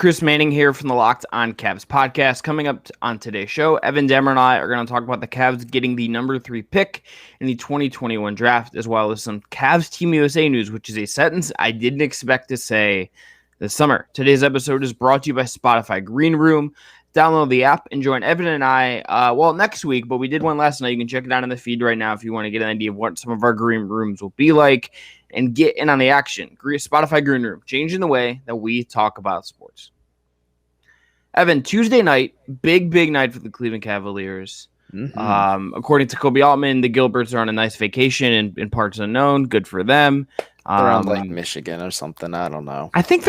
Chris Manning here from the Locked on Cavs podcast. Coming up on today's show, Evan Dammarell and I are going to talk about the Cavs getting the number 3 pick in the 2021 draft, as well as some Cavs Team USA news, which is a sentence I didn't expect to say this summer. Today's episode is brought to you by Spotify Green Room. Download the app and join Evan and I, next week, but we did one last night. You can check it out in the feed right now if you want to get an idea of what some of our green rooms will be like and get in on the action. Spotify Green Room, changing the way that we talk about sports. Evan, Tuesday night, big night for the Cleveland Cavaliers. Mm-hmm. According to Koby Altman, the Gilberts are on a nice vacation in parts unknown. Good for them. They're on Lake Michigan or something. I don't know. I think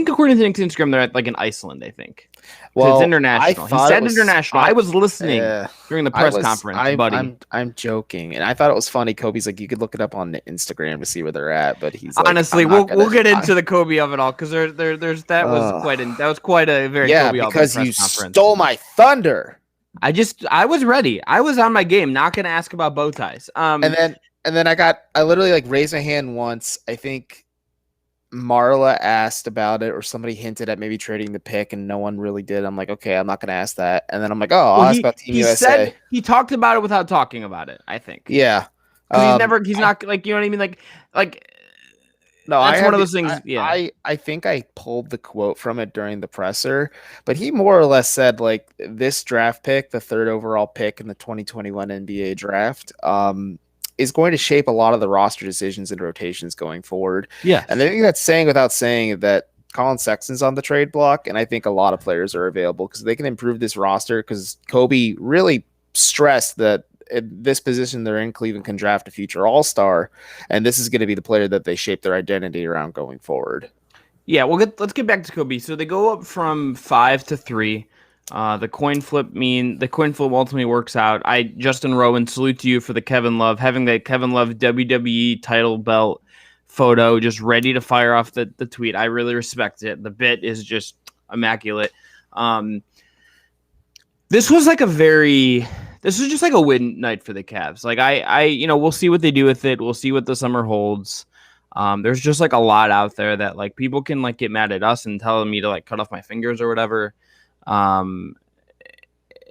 according to Instagram, they're at like in Iceland, I think. Well, it's international. He said international. I was listening during the press conference, buddy. I'm joking, and I thought it was funny. Kobe's like, you could look it up on Instagram to see where they're at, but he's like, honestly, we'll get into the Kobe of it all because that was quite a very Kobe because you stole my thunder. I was ready. I was on my game. Not going to ask about bow ties. And then I literally like raised my hand once. I think Marla asked about it, or somebody hinted at maybe trading the pick, and no one really did. I'm like, okay, I'm not going to ask that. And then I'm like, I'll ask about Team USA. He talked about it without talking about it, I think. Yeah. He's not like, you know what I mean? Like, no, that's one of those things. I think I pulled the quote from it during the presser, but he more or less said like this draft pick, the 3rd overall pick in the 2021 NBA draft, is going to shape a lot of the roster decisions and rotations going forward. Yeah. And I think that's saying without saying that Colin Sexton's on the trade block. And I think a lot of players are available because they can improve this roster, because Kobe really stressed that in this position they're in, Cleveland can draft a future all-star. And this is going to be the player that they shape their identity around going forward. Yeah, let's get back to Kobe. So they go up from 5 to 3. The coin flip ultimately works out. Justin Rowan, salute to you for the Kevin Love, having that Kevin Love WWE title belt photo just ready to fire off the tweet. I really respect it. The bit is just immaculate. This was just like a win night for the Cavs. Like we'll see what they do with it. We'll see what the summer holds. There's just like a lot out there that like people can like get mad at us and telling me to like cut off my fingers or whatever.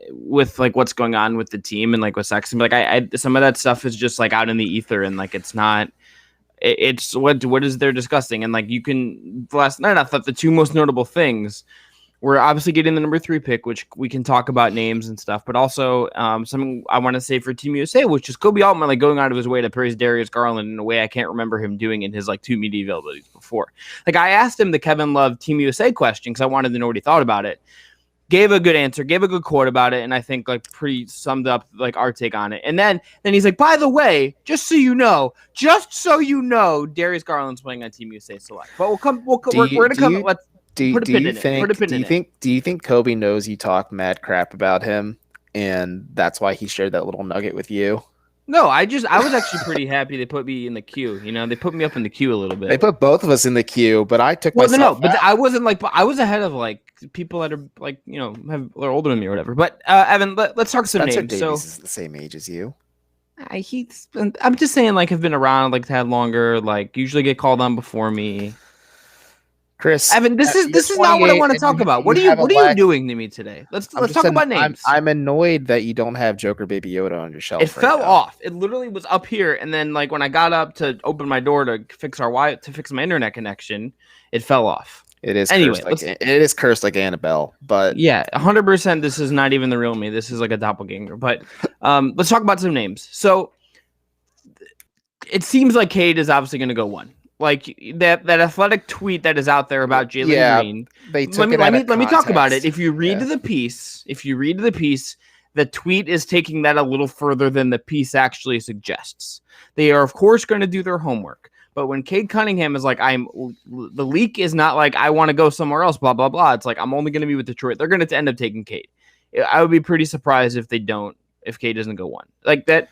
With like what's going on with the team and like with Sexton, like I some of that stuff is just like out in the ether, and like it's what is they're discussing. And like last night I thought the two most notable things were obviously getting the number 3 pick, which we can talk about names and stuff, but also something I want to say for Team USA, which is Koby Altman like going out of his way to praise Darius Garland in a way I can't remember him doing in his like 2 media availabilities before. Like I asked him the Kevin Love Team USA question because I wanted to know what he thought about it. Gave a good answer, gave a good quote about it, and I think like pretty summed up like our take on it. And then he's like, by the way, just so you know, Darius Garland's playing on Team USA Select. But we're gonna come. Let's put a pin in it. Do you think Kobe knows you talk mad crap about him, and that's why he shared that little nugget with you? No, I was actually pretty happy they put me in the queue. You know, they put me up in the queue a little bit. They put both of us in the queue, but I took myself. But I wasn't like, I was ahead of like people that are like, you know, are older than me or whatever. But Evan, let's talk some Spencer names. Davies is the same age as you. I'm just saying, like, have been around, like, had longer, like, usually get called on before me. Chris, Evan, this is not what I want to talk about. What are you doing to me today? Let's talk about names. I'm annoyed that you don't have Joker Baby Yoda on your shelf. It fell off. It literally was up here, and then like when I got up to open my door to fix my internet connection, it fell off. It is cursed like Annabelle, but yeah, 100%. This is not even the real me. This is like a doppelganger. But let's talk about some names. So it seems like Cade is obviously going to go 1. Like that athletic tweet that is out there about Jalen Green. Let me talk about it. If you read the piece, the tweet is taking that a little further than the piece actually suggests. They are of course going to do their homework. But when Cade Cunningham is like, the leak is not like I want to go somewhere else, blah, blah, blah. It's like, I'm only going to be with Detroit. They're going to end up taking Cade. I would be pretty surprised if Cade doesn't go 1. Like that.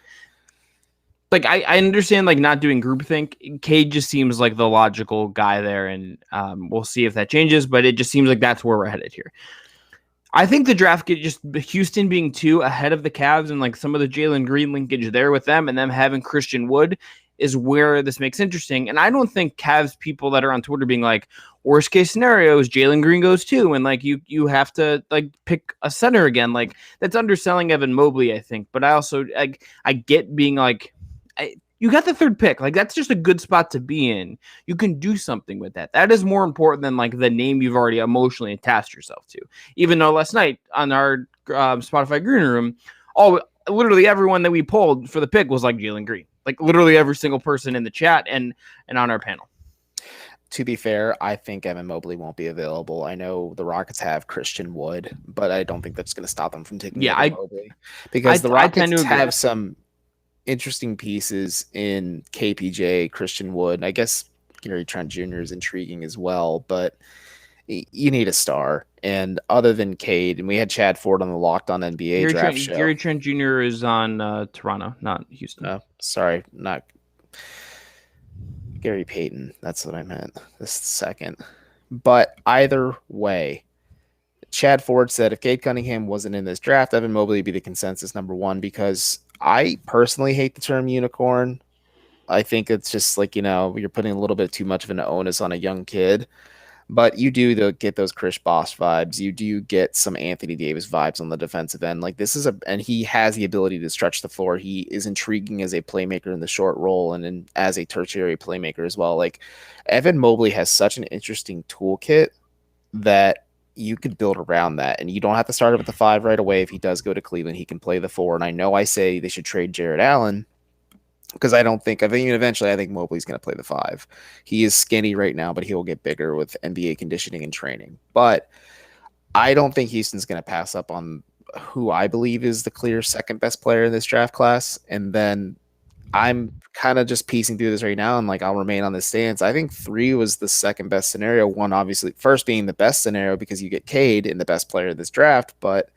Like I understand like not doing groupthink. Cade just seems like the logical guy there, and we'll see if that changes. But it just seems like that's where we're headed here. I think the draft just Houston being 2 ahead of the Cavs and like some of the Jalen Green linkage there with them, and them having Christian Wood is where this makes interesting. And I don't think Cavs people that are on Twitter being like, worst case scenario is Jalen Green goes too, and like you have to like pick a center again. Like that's underselling Evan Mobley, I think. But I also I get being like, you got the third pick. Like that's just a good spot to be in. You can do something with that. That is more important than like the name you've already emotionally attached yourself to. Even though last night on our Spotify Green Room, literally everyone that we polled for the pick was like Jalen Green. Like literally every single person in the chat and on our panel. To be fair, I think Evan Mobley won't be available. I know the Rockets have Christian Wood, but I don't think that's going to stop them from taking Evan Mobley. Because the Rockets have some interesting pieces in KPJ, Christian Wood, and I guess Gary Trent Jr. is intriguing as well, but you need a star. And other than Cade, and we had Chad Ford on the Locked On NBA draft show. Gary Trent Jr. is on Toronto, not Houston. Sorry, not Gary Payton. That's what I meant this second. But either way, Chad Ford said if Cade Cunningham wasn't in this draft, Evan Mobley would be the consensus number one, because I personally hate the term unicorn. I think it's just like, you're putting a little bit too much of an onus on a young kid. But you do get those Chris Bosh vibes. You do get some Anthony Davis vibes on the defensive end. Like and he has the ability to stretch the floor. He is intriguing as a playmaker in the short roll and as a tertiary playmaker as well. Like Evan Mobley has such an interesting toolkit that you could build around that, and you don't have to start with the 5 right away. If he does go to Cleveland, he can play the 4. And I know I say they should trade Jared Allen, because I think eventually Mobley's going to play the 5. He is skinny right now, but he'll get bigger with NBA conditioning and training. But I don't think Houston's going to pass up on who I believe is the clear second best player in this draft class. And then I'm kind of just piecing through this right now, and I'll remain on this stance. I think 3 was the second best scenario. 1, obviously, first being the best scenario because you get Cade in the best player of this draft, but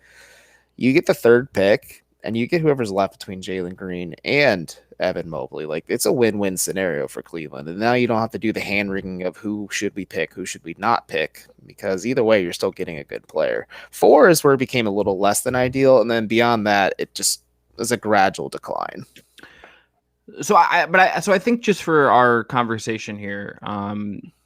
you get the 3rd pick and you get whoever's left between Jalen Green and Evan Mobley. It's a win-win scenario for Cleveland. And now you don't have to do the hand-wringing of who should we pick, who should we not pick, because either way, you're still getting a good player. 4 is where it became a little less than ideal. And then beyond that, it just was a gradual decline. So I think just for our conversation here,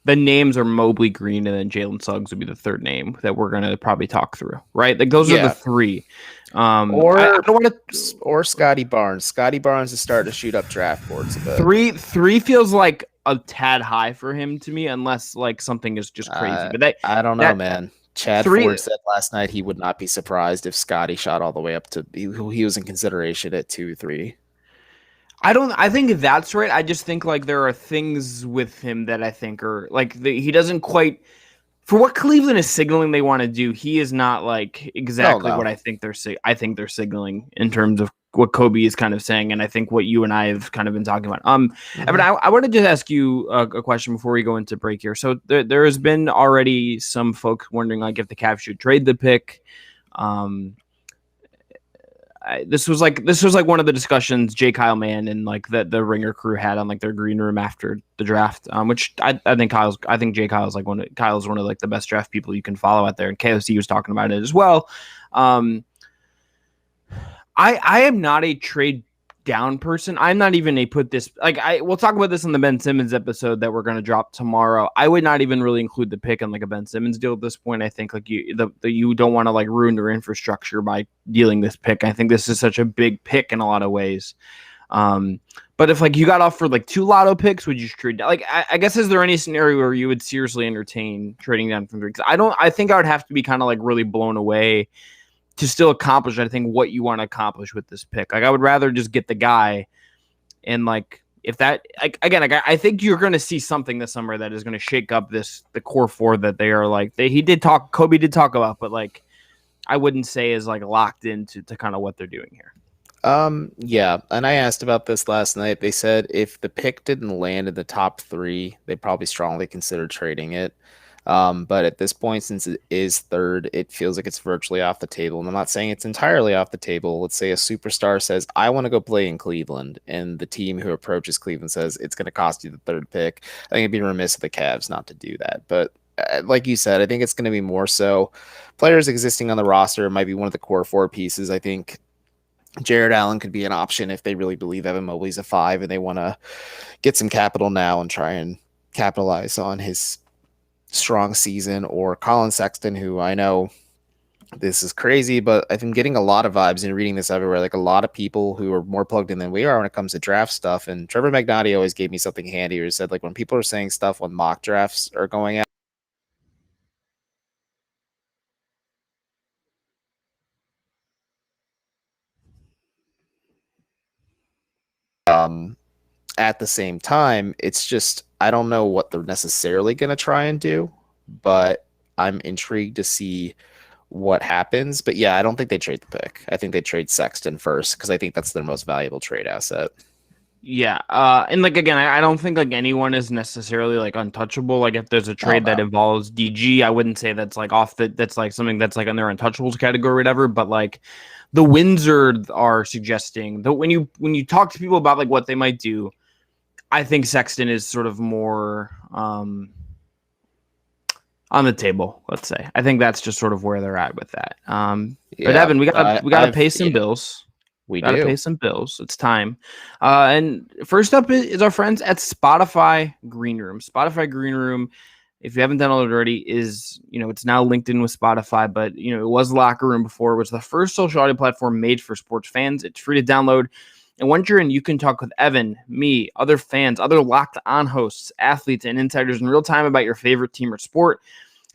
the names are Mobley, Green, and then Jalen Suggs would be the 3rd name that we're going to probably talk through, right? Those are the 3. Or Scotty Barnes. Scotty Barnes is starting to shoot up draft boards a bit. 3 feels like a tad high for him to me, unless something is just crazy. But I don't know, man. Chad Ford said last night he would not be surprised if Scotty shot all the way up to he was in consideration at 2-3. I think that's right. I just think there are things with him that I think are he doesn't quite, for what Cleveland is signaling they want to do. He is not exactly what I think they're signaling in terms of what Koby is kind of saying, and I think what you and I have kind of been talking about. But I wanted to ask you a question before we go into break here. So there has been already some folks wondering if the Cavs should trade the pick. This was one of the discussions Jay Kyle Mann and the Ringer crew had on their green room after the draft, which I think Jay Kyle's Kyle's one of the best draft people you can follow out there, and KOC was talking about it as well. I am not a trade down person. I'm not even a put this we'll talk about this in the Ben Simmons episode that we're going to drop tomorrow. I would not even really include the pick on a Ben Simmons deal at this point. I think you don't want to ruin your infrastructure by dealing this pick. I think this is such a big pick in a lot of ways. But if you got off for 2 lotto picks, would you trade? I guess, is there any scenario where you would seriously entertain trading down from 3? I think I would have to be kind of really blown away to still accomplish, I think, what you want to accomplish with this pick. I would rather just get the guy, and if that, again, I think you're going to see something this summer that is going to shake up the core 4 that they are Koby did talk about, but I wouldn't say is locked into kind of what they're doing here. Yeah, and I asked about this last night. They said if the pick didn't land in the top 3, they'd probably strongly consider trading it. But at this point, since it is 3rd, it feels like it's virtually off the table. And I'm not saying it's entirely off the table. Let's say a superstar says, I want to go play in Cleveland, and the team who approaches Cleveland says it's going to cost you the 3rd pick. I think it'd be remiss of the Cavs not to do that. But like you said, I think it's going to be more so players existing on the roster. It might be one of the core 4 pieces. I think Jared Allen could be an option if they really believe Evan Mobley's a 5 and they want to get some capital now and try and capitalize on his strong season, or Colin Sexton, who I know this is crazy, but I've been getting a lot of vibes and reading this everywhere. Like a lot of people who are more plugged in than we are when it comes to draft stuff. And Trevor Magnotti always gave me something handy, where he said, like, when people are saying stuff when mock drafts are going out, at the same time, it's just, I don't know what they're necessarily going to try and do, but I'm intrigued to see what happens. But yeah, I don't think they trade the pick. I think they trade Sexton first because I think that's their most valuable trade asset. Yeah, and like again, I don't think like anyone is necessarily like untouchable. Like if there's a trade that involves DG, I wouldn't say that's like that's like something that's like in their untouchables category or whatever. But like the Windsor are suggesting that when you talk to people about like what they might do, I think Sexton is sort of more on the table. Let's say I think that's just sort of where they're at with that. But Evan, we gotta pay some bills. We gotta pay some bills. It's time. And first up is our friends at Spotify Green Room. Spotify Green Room, if you haven't downloaded it already, is, it's now linked in with Spotify, but it was Locker Room before. It was the first social audio platform made for sports fans. It's free to download. And once you're in, you can talk with Evan, me, other fans, other Locked On hosts, athletes, and insiders in real time about your favorite team or sport.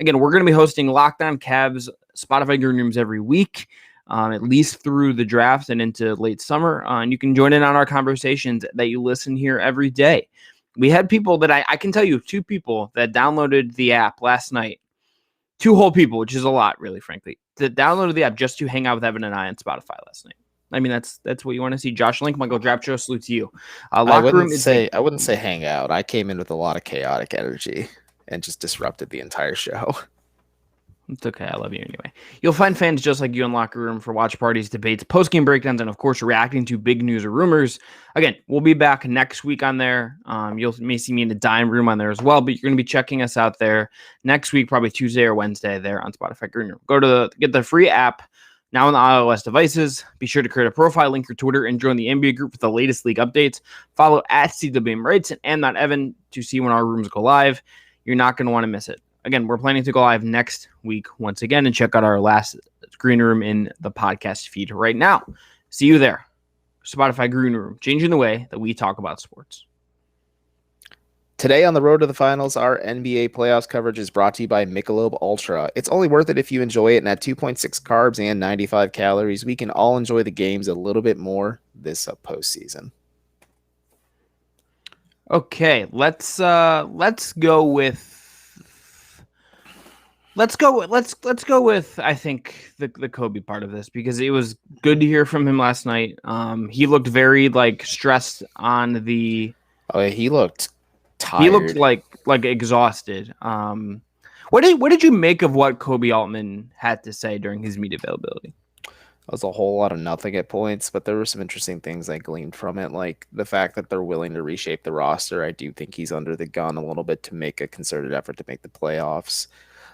Again, we're going to be hosting Locked On Cavs Spotify Green Rooms every week. At least through the draft and into late summer. And you can join in on our conversations that you listen here every day. We had people that I can tell you, 2 people that downloaded the app last night. 2 whole people, which is a lot, really, frankly, that downloaded the app just to hang out with Evan and I on Spotify last night. I mean, that's what you want to see. Josh Link, Michael Drapcho, salute to you. I wouldn't say hang out. I came in with a lot of chaotic energy and just disrupted the entire show. It's okay. I love you anyway. You'll find fans just like you in Locker Room for watch parties, debates, post-game breakdowns, and, of course, reacting to big news or rumors. Again, we'll be back next week on there. You may see me in the dime room on there as well, but you're going to be checking us out there next week, probably Tuesday or Wednesday there on Spotify Green Room. Get the free app now on the iOS devices. Be sure to create a profile, link your Twitter, and join the NBA group for the latest league updates. Follow at CWMRights and @Evan to see when our rooms go live. You're not going to want to miss it. Again, we're planning to go live next week once again and check out our last Green Room in the podcast feed right now. See you there. Spotify Green Room, changing the way that we talk about sports. Today on the road to the finals, our NBA playoffs coverage is brought to you by Michelob Ultra. It's only worth it if you enjoy it, and at 2.6 carbs and 95 calories, we can all enjoy the games a little bit more this postseason. Okay, let's go with I think the Koby part of this, because it was good to hear from him last night. He looked very stressed on the. Oh, yeah, he looked tired. He looked like exhausted. What did you make of what Koby Altman had to say during his media availability? It was a whole lot of nothing at points, but there were some interesting things I gleaned from it, like the fact that they're willing to reshape the roster. I do think he's under the gun a little bit to make a concerted effort to make the playoffs.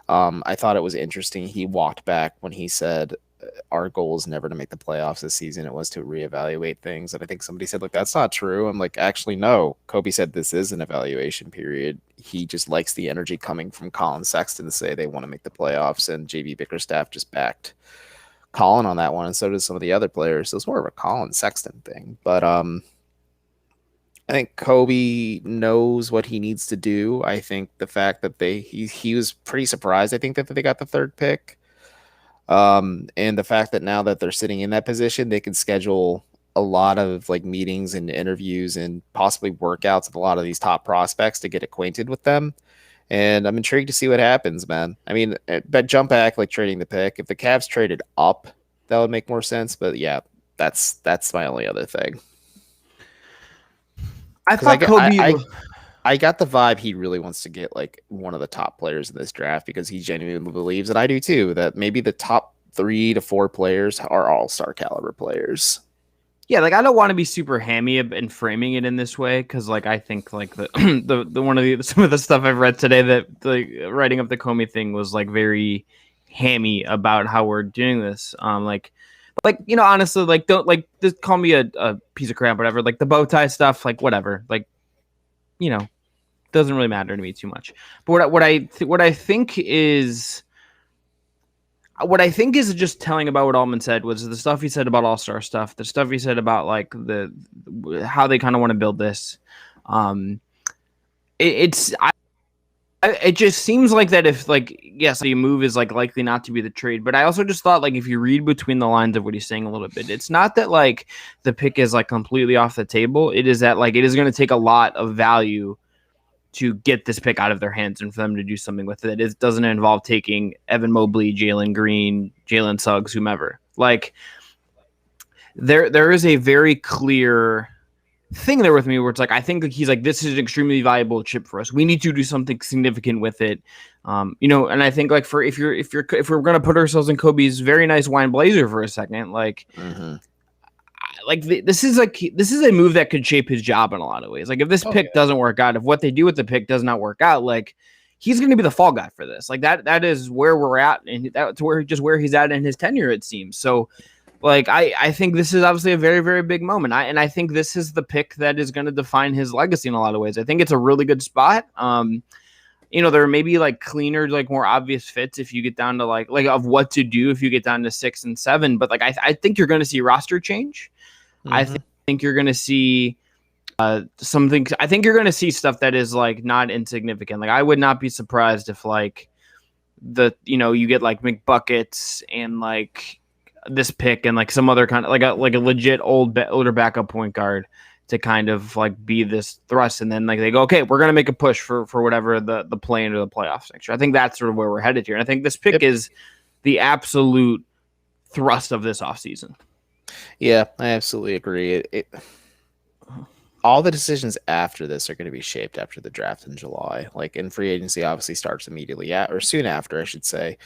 I thought it was interesting. He walked back when he said, our goal is never to make the playoffs this season. It was to reevaluate things. And I think somebody said, look, that's not true. I'm like, actually, no. Koby said this is an evaluation period. He just likes the energy coming from Colin Sexton to say they want to make the playoffs. And JV Bickerstaff just backed Colin on that one. And so did some of the other players. So it's more of a Colin Sexton thing. But I think Koby knows what he needs to do. I think the fact that he was pretty surprised, I think, that they got the 3rd pick. And the fact that now that they're sitting in that position, they can schedule a lot of meetings and interviews and possibly workouts with a lot of these top prospects to get acquainted with them. And I'm intrigued to see what happens, man. I mean, but jump back, trading the pick. If the Cavs traded up, that would make more sense. But yeah, that's my only other thing. I thought Koby. I got the vibe he really wants to get one of the top players in this draft, because he genuinely believes, and I do too, that maybe the top 3 to 4 players are all-star caliber players. Yeah, I don't want to be super hammy in framing it in this way, because I think the one of some of the stuff I've read today, that writing up the Kobe thing was very hammy about how we're doing this. The like, honestly, like, don't, like, just call me a piece of crap, whatever. Like, the bow tie stuff, like, whatever. Like, doesn't really matter to me too much. But what I think is just telling about what Altman said was the stuff he said about All-Star stuff, the stuff he said about, like, how they kind of want to build this. It just seems like that if, like, yes, the move is, like, likely not to be the trade, but I also just thought, like, if you read between the lines of what he's saying a little bit, it's not that, like, the pick is, like, completely off the table. It is that, like, it is going to take a lot of value to get this pick out of their hands and for them to do something with it. It doesn't involve taking Evan Mobley, Jalen Green, Jalen Suggs, whomever. Like, there is a very clear thing there with me where it's like, I think he's like, this is an extremely valuable chip for us. We need to do something significant with it. And I think, like, if we're going to put ourselves in Kobe's very nice wine blazer for a second, like, this is a move that could shape his job in a lot of ways. Like, if this pick doesn't work out, if what they do with the pick does not work out, like, he's going to be the fall guy for this. Like, that is where we're at, and that's where he's at in his tenure, it seems. So, like, I think this is obviously a very, very big moment. I think this is the pick that is going to define his legacy in a lot of ways. I think it's a really good spot. There may be, like, cleaner, like, more obvious fits if you get down to like of what to do if you get down to 6 and 7. But, like, I think you're going to see roster change. I think you're going to see something. I think you're going to see stuff that is, like, not insignificant. Like, I would not be surprised if, like, you get, like, McBuckets and, like, this pick and, like, some other kind of like a legit older backup point guard to kind of, like, be this thrust. And then, like, they go, okay, we're going to make a push for whatever the play into the playoffs next year. I think that's sort of where we're headed here. And I think this pick is the absolute thrust of this offseason. Yeah, I absolutely agree. All the decisions after this are going to be shaped after the draft in July. Like, in free agency, obviously starts immediately or soon after, I should say.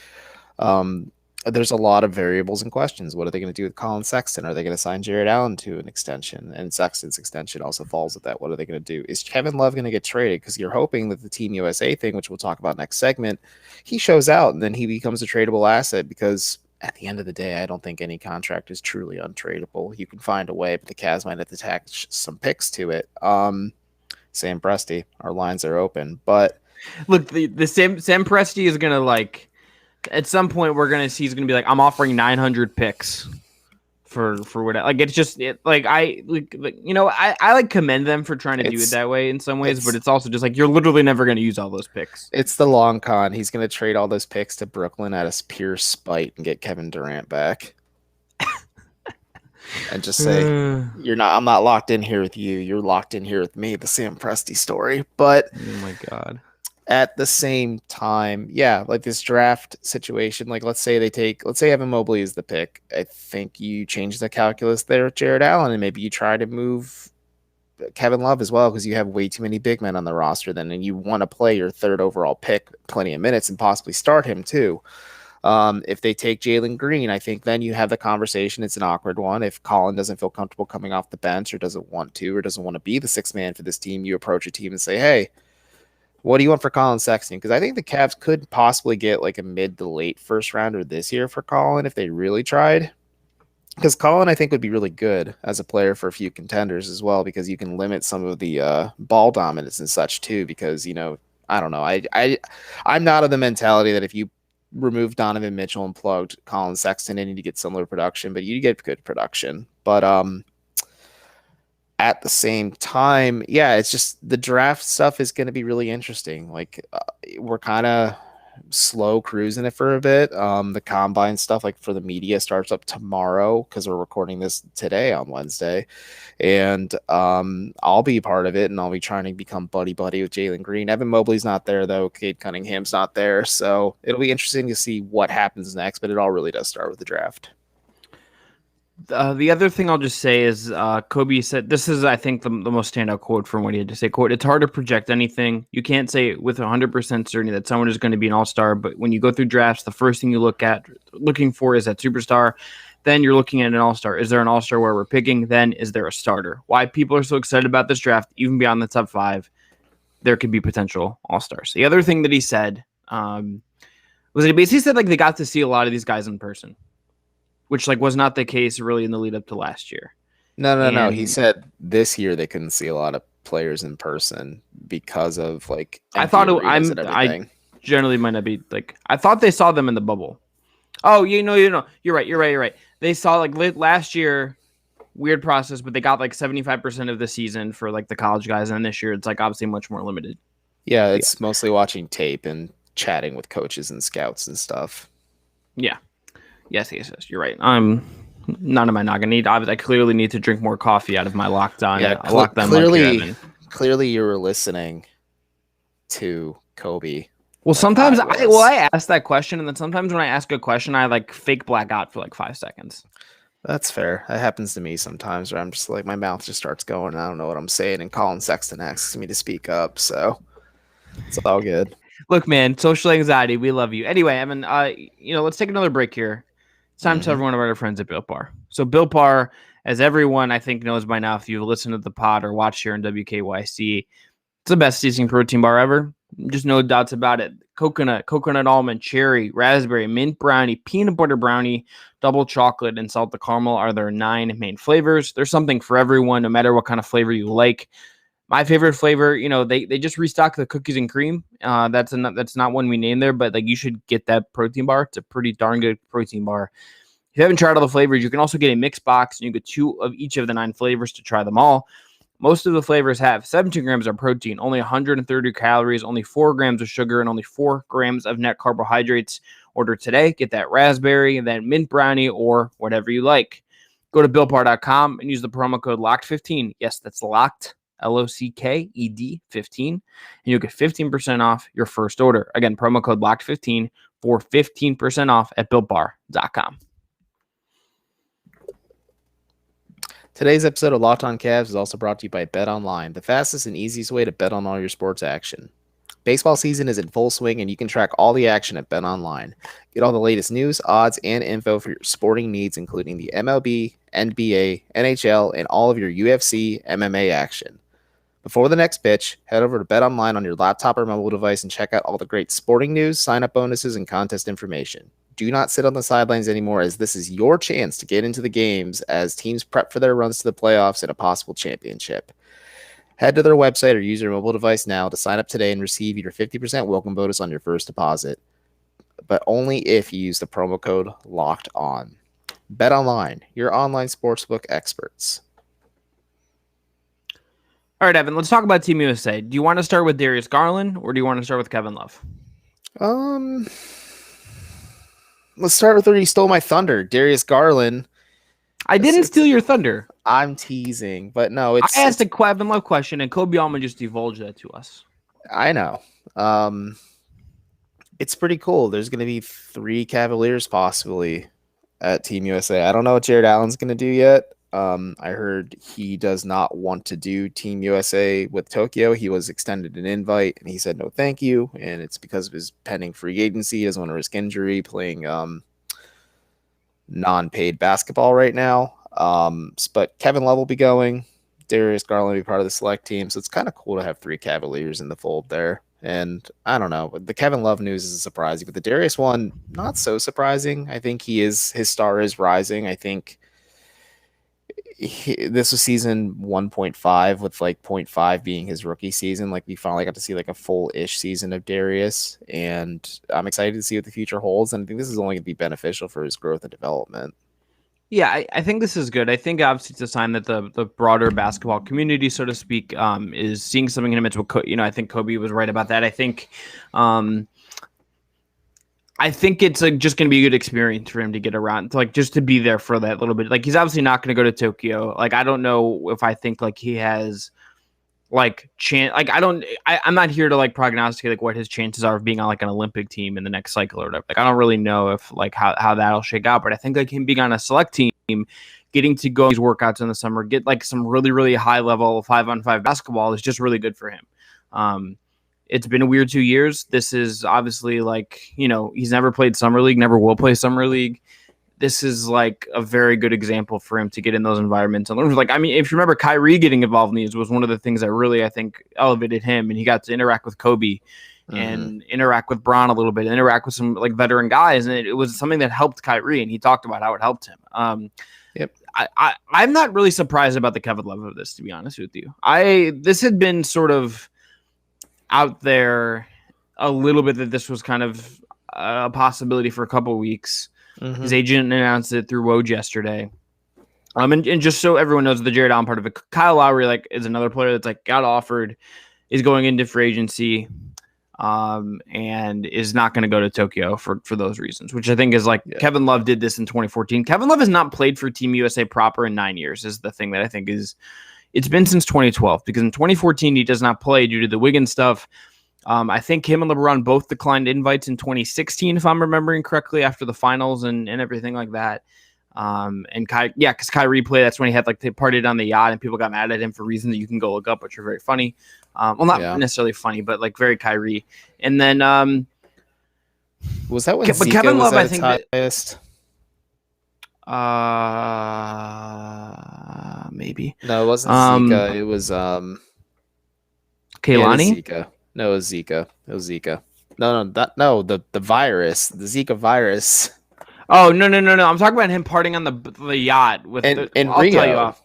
There's a lot of variables and questions. What are they going to do with Colin Sexton? Are they going to sign Jared Allen to an extension? And Sexton's extension also falls with that. What are they going to do? Is Kevin Love going to get traded? Because you're hoping that the Team USA thing, which we'll talk about next segment, he shows out and then he becomes a tradable asset, because at the end of the day, I don't think any contract is truly untradeable. You can find a way, but the Cavs might have to attach some picks to it. Sam Presti, our lines are open. But look, the Sam Presti is gonna, like, at some point he's gonna be like, I'm offering 900 picks for whatever. Like, it's just I like commend them for trying to do it that way in some ways, but it's also just like, you're literally never going to use all those picks. It's the long con. He's going to trade all those picks to Brooklyn out of pure spite and get Kevin Durant back. And just say, I'm not locked in here with you. You're locked in here with me, the Sam Presti story. But oh my God. At the same time, yeah, like this draft situation, like let's say Evan Mobley is the pick. I think you change the calculus there with Jared Allen, and maybe you try to move Kevin Love as well, because you have way too many big men on the roster then, and you want to play your third overall pick plenty of minutes and possibly start him too. If they take Jalen Green, I think then you have the conversation. It's an awkward one. If Colin doesn't feel comfortable coming off the bench or doesn't want to be the sixth man for this team, you approach a team and say, hey, what do you want for Colin Sexton? Because I think the Cavs could possibly get like a mid to late first rounder this year for Colin if they really tried. Because Colin, I think, would be really good as a player for a few contenders as well, because you can limit some of the ball dominance and such too. Because, I don't know. I'm not of the mentality that if you remove Donovan Mitchell and plugged Colin Sexton in, you get similar production, but you get good production. But at the same time, yeah, it's just the draft stuff is going to be really interesting. Like, we're kind of slow cruising it for a bit. The combine stuff, like for the media, starts up tomorrow because we're recording this today on Wednesday. And I'll be part of it, and I'll be trying to become buddy-buddy with Jalen Green. Evan Mobley's not there, though. Cade Cunningham's not there. So it'll be interesting to see what happens next, but it all really does start with the draft. The other thing I'll just say is Kobe said, this is, I think, the most standout quote from what he had to say. Quote, it's hard to project anything. You can't say with 100% certainty that someone is going to be an all-star, but when you go through drafts, the first thing you looking for is that superstar. Then you're looking at an all-star. Is there an all-star where we're picking? Then is there a starter? Why people are so excited about this draft, even beyond the top 5, there could be potential all-stars. The other thing that he said was that he basically said, like, they got to see a lot of these guys in person. which like was not the case really in the lead up to last year. No. He And said this year they couldn't see a lot of players in person because of like I empty thought arenas and I everything. generally might not be like I thought they saw them in the bubble. Oh, you're right. They saw like last year, weird process, but they got like 75% of the season for like the college guys, and this year it's like obviously much more limited. Yeah, it's mostly watching tape and chatting with coaches and scouts and stuff. Yeah. Yes. You're right. I'm none of my noggin. I clearly need to drink more coffee out of my locked on. Yeah, clearly you were listening to Koby. Well, sometimes I ask that question, and then sometimes when I ask a question, I like fake black out for like 5 seconds. That's fair. That happens to me sometimes where I'm just like, my mouth just starts going and I don't know what I'm saying, and Colin Sexton asks me to speak up, so it's all good. Look, man, social anxiety, we love you. Anyway, Evan, let's take another break here. It's time to tell everyone about our friends at Built Bar. So Built Bar, as everyone I think knows by now, if you've listened to the pod or watched here in WKYC, it's the best tasting protein bar ever. Just no doubts about it. Coconut almond, cherry, raspberry, mint brownie, peanut butter brownie, double chocolate, and salted caramel are their 9 main flavors. There's something for everyone, no matter what kind of flavor you like. My favorite flavor, they just restocked the cookies and cream. That's not one we named there, but like you should get that protein bar. It's a pretty darn good protein bar. If you haven't tried all the flavors, you can also get a mixed box, and you get 2 of each of the 9 flavors to try them all. Most of the flavors have 17 grams of protein, only 130 calories, only 4 grams of sugar, and only 4 grams of net carbohydrates. Order today. Get that raspberry, that mint brownie, or whatever you like. Go to BuiltBar.com and use the promo code LOCKED15. Yes, that's locked, LOCKED 15, and you'll get 15% off your first order. Again, promo code LOCKED15 for 15% off at BuiltBar.com. Today's episode of Locked On Cavs is also brought to you by BetOnline, the fastest and easiest way to bet on all your sports action. Baseball season is in full swing, and you can track all the action at BetOnline. Get all the latest news, odds, and info for your sporting needs, including the MLB, NBA, NHL, and all of your UFC, MMA action. Before the next pitch, head over to BetOnline on your laptop or mobile device and check out all the great sporting news, sign-up bonuses, and contest information. Do not sit on the sidelines anymore, as this is your chance to get into the games as teams prep for their runs to the playoffs and a possible championship. Head to their website or use your mobile device now to sign up today and receive your 50% welcome bonus on your first deposit, but only if you use the promo code LOCKEDON. BetOnline, your online sportsbook experts. All right, Evan, let's talk about Team USA. Do you want to start with Darius Garland, or do you want to start with Kevin Love? Let's start with where you stole my thunder, Darius Garland. I didn't steal your thunder. I'm teasing, but no, I asked a Kevin Love question, and Koby Altman just divulged that to us. I know. It's pretty cool. There's going to be 3 Cavaliers possibly at Team USA. I don't know what Jared Allen's going to do yet. I heard he does not want to do Team USA with Tokyo. He was extended an invite, and he said no thank you, and it's because of his pending free agency. He doesn't want to risk injury playing non-paid basketball right now. But Kevin Love will be going. Darius Garland will be part of the select team, so it's kind of cool to have 3 Cavaliers in the fold there. And I don't know, the Kevin Love news is surprising, but the Darius one, not so surprising. I think his star is rising. I think this was season 1.5 with like 0.5 being his rookie season. Like we finally got to see like a full-ish season of Darius, and I'm excited to see what the future holds. And I think this is only going to be beneficial for his growth and development. Yeah, I think this is good. I think obviously it's a sign that the broader basketball community, so to speak, is seeing something in him. I think Koby was right about that. I think it's just going to be a good experience for him to get around, to, like, just to be there for that little bit. Like, he's obviously not going to go to Tokyo. Like, I don't know if I think like he has like chance. Like, I'm not here to like prognosticate like what his chances are of being on like an Olympic team in the next cycle or whatever. Like, I don't really know if like how that'll shake out, but I think like him being on a select team, getting to go these workouts in the summer, get like some really, really high level 5-on-5 basketball is just really good for him. It's been a weird 2 years. This is obviously like, he's never played Summer League, never will play Summer League. This is like a very good example for him to get in those environments and learn. Like, I mean, if you remember, Kyrie getting involved in these was one of the things that really, I think, elevated him, and he got to interact with Kobe and interact with Bron a little bit, interact with some like veteran guys, and it was something that helped Kyrie, and he talked about how it helped him. Yep. I'm not really surprised about the Kevin Love of this, to be honest with you. This had been sort of out there a little bit that this was kind of a possibility for a couple of weeks. His agent announced it through Woj yesterday. And just so everyone knows the Jared Allen part of it, Kyle Lowry is another player that's got offered, is going into free agency, and is not going to go to Tokyo for those reasons, which I think is Kevin Love did this in 2014. Kevin Love has not played for Team USA proper in 9 years is the thing that I think it's been since 2012, because in 2014 he does not play due to the Wiggins stuff. I think him and LeBron both declined invites in 2016, if I'm remembering correctly, after the finals and everything like that. Because Kyrie played, that's when he had they partied on the yacht and people got mad at him for reasons that you can go look up, which are very funny. Not necessarily funny, but very Kyrie. And then was that when but Kevin Love, I think highest? Maybe. No, it wasn't Zika. It was Kehlani? Zika. No, it was Zika. It was Zika. No, the virus, the Zika virus. Oh, no. I'm talking about him partying on the yacht with and I'll Rio. tell you off.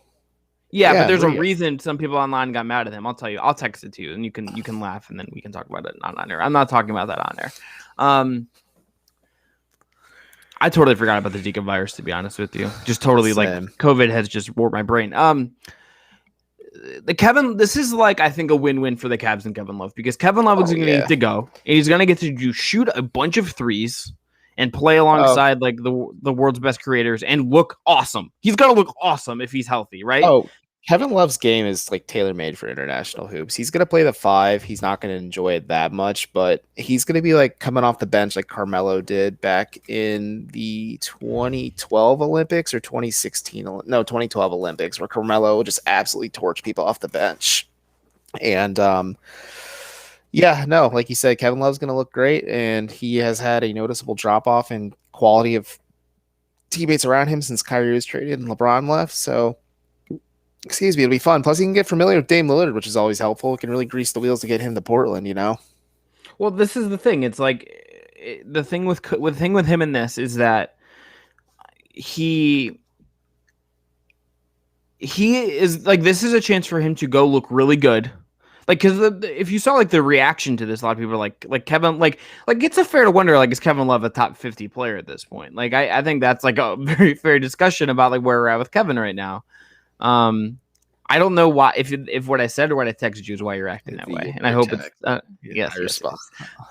Yeah, but there's Rio. a reason some people online got mad at him. I'll tell you. I'll text it to you, and you can laugh, and then we can talk about it on air. I'm not talking about that on air. I totally forgot about the Zika virus, to be honest with you. Just totally Same. COVID has just warped my brain. This is I think a win-win for the Cavs and Kevin Love, because Kevin Love is going to get to go, and he's going to get to shoot a bunch of threes and play alongside the world's best creators and look awesome. He's going to look awesome if he's healthy, right? Oh, Kevin Love's game is tailor-made for international hoops. He's going to play the 5. He's not going to enjoy it that much, but he's going to be coming off the bench like Carmelo did back in the 2012 Olympics or 2012 Olympics, where Carmelo would just absolutely torch people off the bench. And like you said, Kevin Love's going to look great, and he has had a noticeable drop-off in quality of teammates around him since Kyrie was traded and LeBron left. So, it'll be fun. Plus, he can get familiar with Dame Lillard, which is always helpful. It can really grease the wheels to get him to Portland, Well, this is the thing. It's the thing with him in this is that he is this is a chance for him to go look really good. Because if you saw the reaction to this, a lot of people are like Kevin, it's a fair to wonder, is Kevin Love a top 50 player at this point? I think that's a very fair discussion about where we're at with Kevin right now. I don't know why, if what I said or what I texted you is why you're acting that way, and I hope it's yes.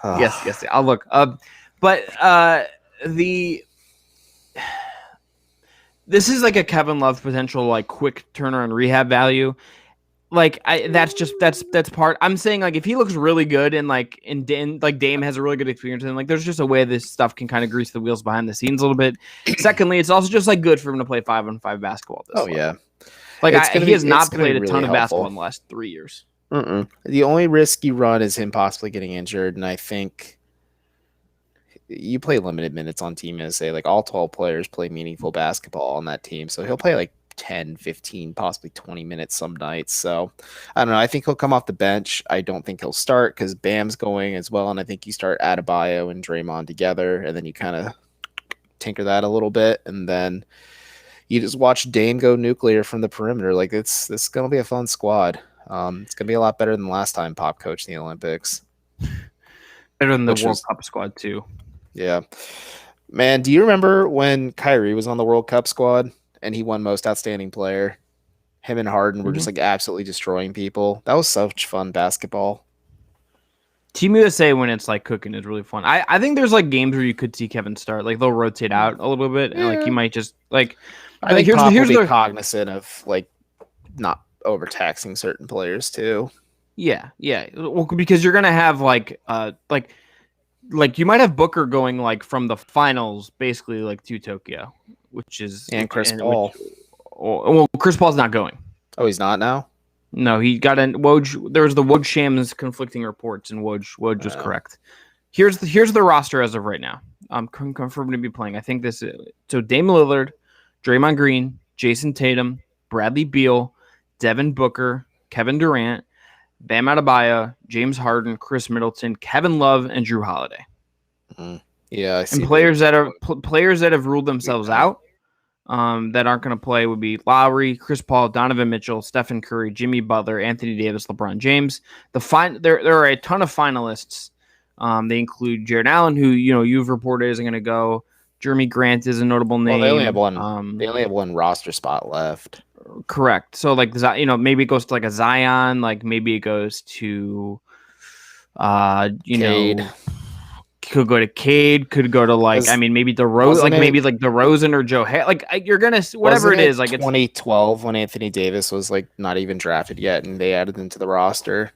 Yes. I'll look. This is a Kevin Love potential quick turnaround rehab value. That's part. I'm saying if he looks really good and Dame has a really good experience, and there's just a way this stuff can kind of grease the wheels behind the scenes a little bit. Secondly, it's also just good for him to play 5-on-5 basketball. Yeah. He has not played a ton of basketball in the last 3 years. The only risk you run is him possibly getting injured, and I think you play limited minutes on Team USA. All 12 players play meaningful basketball on that team, so he'll play 10, 15, possibly 20 minutes some nights. So I don't know. I think he'll come off the bench. I don't think he'll start because Bam's going as well, and I think you start Adebayo and Draymond together, and then you kind of tinker that a little bit, and then you just watch Dame go nuclear from the perimeter. This is going to be a fun squad. It's going to be a lot better than last time Pop coached the Olympics. Better than the World Cup squad too. Yeah. Man, do you remember when Kyrie was on the World Cup squad and he won most outstanding player? Him and Harden were just absolutely destroying people. That was such fun basketball. Team USA, when it's cooking, is really fun. I think there's games where you could see Kevin start. They'll rotate out a little bit, and he might just I think Pop will be cognizant of not overtaxing certain players too. Yeah. Well, because you're gonna have you might have Booker going from the finals basically to Tokyo, which is Chris Paul. Chris Paul's not going. Oh, he's not now? No, he got in Woj. There was the Woj Shams conflicting reports, and Woj was correct. Here's the roster as of right now. I'm confirmed to be playing. I think this is so Dame Lillard, Draymond Green, Jason Tatum, Bradley Beal, Devin Booker, Kevin Durant, Bam Adebayo, James Harden, Chris Middleton, Kevin Love, and Drew Holiday. Yeah, I see. And players that have ruled themselves out, that aren't going to play would be Lowry, Chris Paul, Donovan Mitchell, Stephen Curry, Jimmy Butler, Anthony Davis, LeBron James. There are a ton of finalists. They include Jared Allen, who you've reported isn't going to go. Jeremy Grant is a notable name. Well, they only have one. They only have one roster spot left. Correct. So maybe it goes to like a Zion. Like maybe it goes to, Cade. Could go to Cade. Could go to maybe DeRozan. Maybe like DeRozan or Joe. You're gonna whatever it is. Like 2012 when Anthony Davis was like not even drafted yet, and they added him to the roster.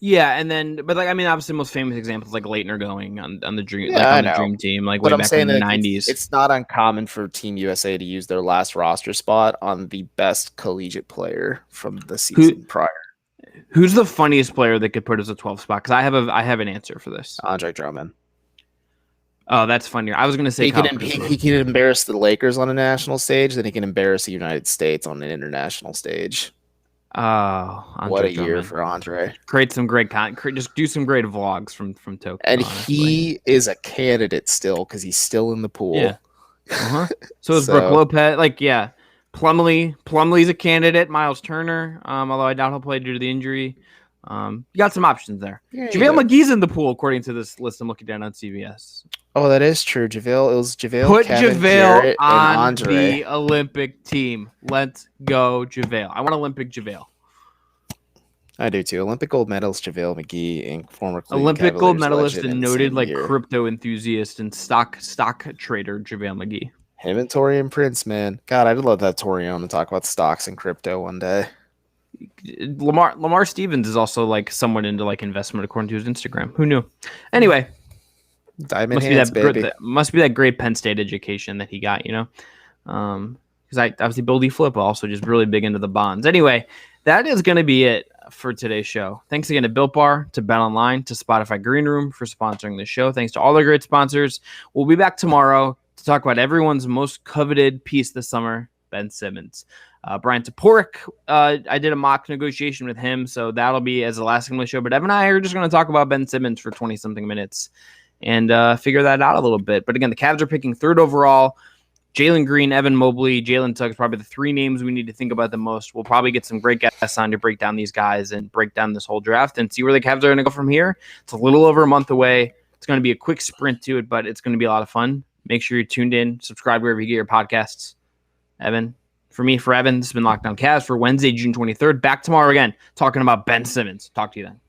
Yeah, and then obviously most famous examples like Leitner going on the Dream, the Dream Team, like but way back in the 90s. It's not uncommon for Team USA to use their last roster spot on the best collegiate player from the season prior. Who's the funniest player that could put as a 12 spot? Because I have an answer for this. Andre Drummond. Oh, that's funnier. I was going to say he can embarrass the Lakers on a national stage, then he can embarrass the United States on an international stage. Oh, what a year for Andre! Create some great content. Just do some great vlogs from Tokyo. And he is a candidate still because he's still in the pool. Yeah. So is Brook Lopez. Plumlee's a candidate. Miles Turner, although I doubt he'll play due to the injury. You got some options there. Yeah, JaVale McGee's in the pool according to this list I'm looking down on CBS. Oh, that is true. It was JaVale. Put Kevin, JaVale Jarrett, on and Andre. the Olympic team. Let's go, JaVale. I want Olympic JaVale. I do too. Olympic gold medalist JaVale McGee and former Cleveland Olympic Cavaliers gold medalist legend and noted year. crypto enthusiast and stock trader JaVale McGee. Him and Torian Prince, man. God, I'd love to have Torian on to talk about stocks and crypto one day. Lamar Stevens is also somewhat into investment according to his Instagram. Who knew? Anyway, diamond hands, baby. Must be that great Penn State education that he got, because I obviously Bill D. Flip also just really big into the bonds. Anyway, that is going to be it for today's show. Thanks again to Built Bar, to Bet Online, to Spotify Green Room for sponsoring the show. Thanks to all the great sponsors. We'll be back tomorrow to talk about everyone's most coveted piece this summer, Ben Simmons. Brian Toporek, I did a mock negotiation with him, so that'll be as the last thing on the show. But Evan and I are just going to talk about Ben Simmons for 20-something minutes and figure that out a little bit. But again, the Cavs are picking third overall. Jalen Green, Evan Mobley, Jalen Suggs, probably the three names we need to think about the most. We'll probably get some great guests on to break down these guys and break down this whole draft and see where the Cavs are going to go from here. It's a little over a month away. It's going to be a quick sprint to it, but it's going to be a lot of fun. Make sure you're tuned in. Subscribe wherever you get your podcasts. Evan, for Evan, this has been Lockdown Cavs for Wednesday, June 23rd. Back tomorrow again, talking about Ben Simmons. Talk to you then.